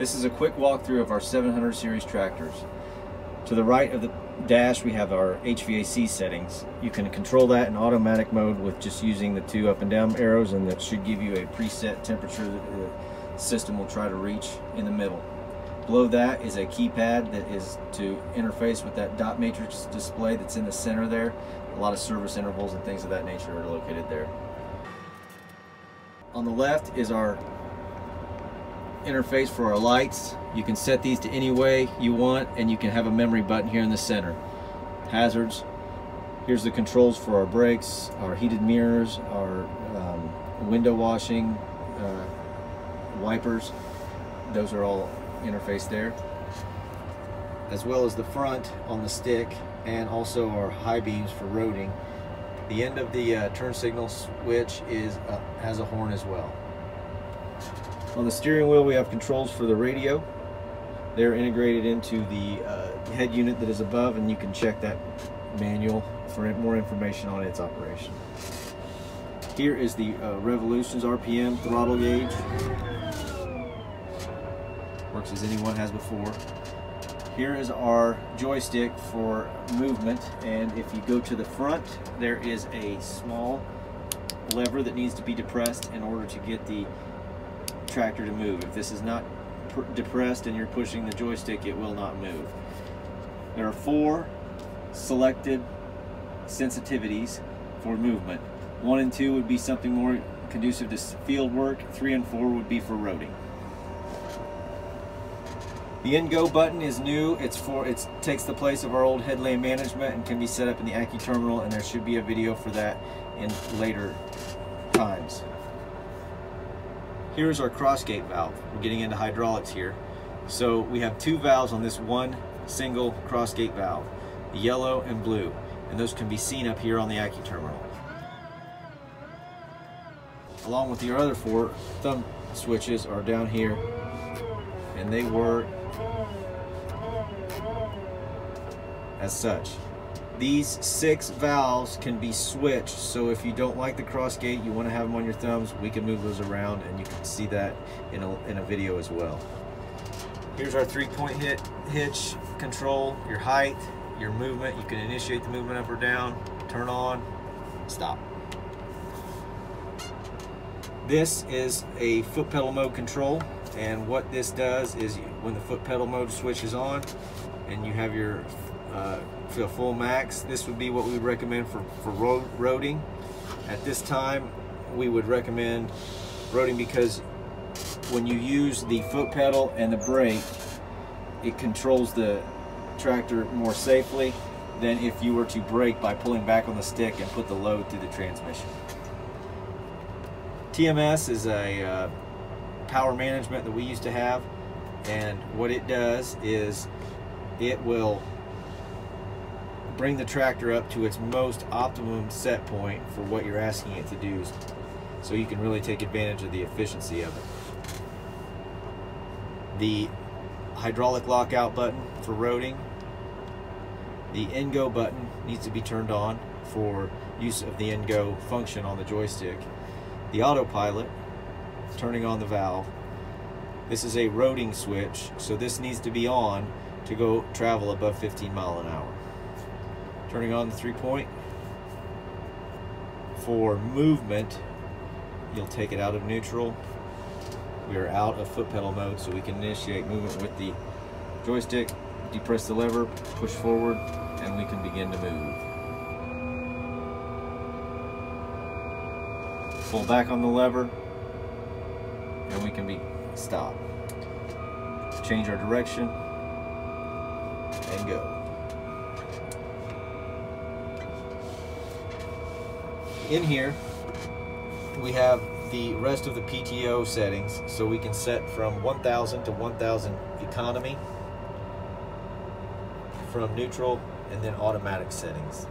This is a quick walkthrough of our 700 series tractors. To the right of the dash we have our Hvac settings. You can control that in automatic mode with just using the 2 up and down arrows, and that should give you a preset temperature that the system will try to reach in the middle. Below that is a keypad that is to interface with that dot matrix display that's in the center there. A lot of service intervals and things of that nature are located there. On the left is our interface for our lights. You can set these to any way you want, and you can have a memory button here in the center. Hazards. Here's the controls for our brakes, our heated mirrors, our window washing, wipers. Those are all interfaced there, as well as the front on the stick, and also our high beams for roading. The end of the turn signal switch has a horn as well. On the steering wheel we have controls for the radio. They're integrated into the head unit that is above, and you can check that manual for more information on its operation. Here is the revolutions RPM throttle gauge. Works as anyone has before. Here is our joystick for movement, and if you go to the front, there is a small lever that needs to be depressed in order to get the tractor to move. If this is not depressed and you're pushing the joystick, it will not move. There are 4 selected sensitivities for movement. 1 and 2 would be something more conducive to field work. 3 and 4 would be for roading. The Go button is new. It takes the place of our old headlamp management and can be set up in the Accu terminal, and there should be a video for that in later times. Here's our crossgate valve. We're getting into hydraulics here. So we have 2 valves on this one single crossgate valve, yellow and blue, and those can be seen up here on the Accu terminal. Along with your other 4 thumb switches are down here, and they work as such. These 6 valves can be switched, so if you don't like the crossgate, you want to have them on your thumbs, we can move those around, and you can see that in a video as well. Here's our 3-point hitch control, your height, your movement. You can initiate the movement up or down, turn on, stop. This is a foot pedal mode control, and what this does is when the foot pedal mode switches on and you have your full max, this would be what we would recommend for roading. At this time we would recommend roading because when you use the foot pedal and the brake, it controls the tractor more safely than if you were to brake by pulling back on the stick and put the load through the transmission. TMS is a power management that we used to have, and what it does is it will bring the tractor up to its most optimum set point for what you're asking it to do, so you can really take advantage of the efficiency of it. The hydraulic lockout button for roading. The Go button needs to be turned on for use of the Go function on the joystick. The autopilot, turning on the valve. This is a roading switch, so this needs to be on to go travel above 15 miles an hour. Turning on the 3-point. For movement, you'll take it out of neutral. We are out of foot pedal mode, so we can initiate movement with the joystick, depress the lever, push forward, and we can begin to move. Pull back on the lever, and we can stop. Change our direction, and go. In here, we have the rest of the Pto settings, so we can set from 1000 to 1000 economy, from neutral, and then automatic settings.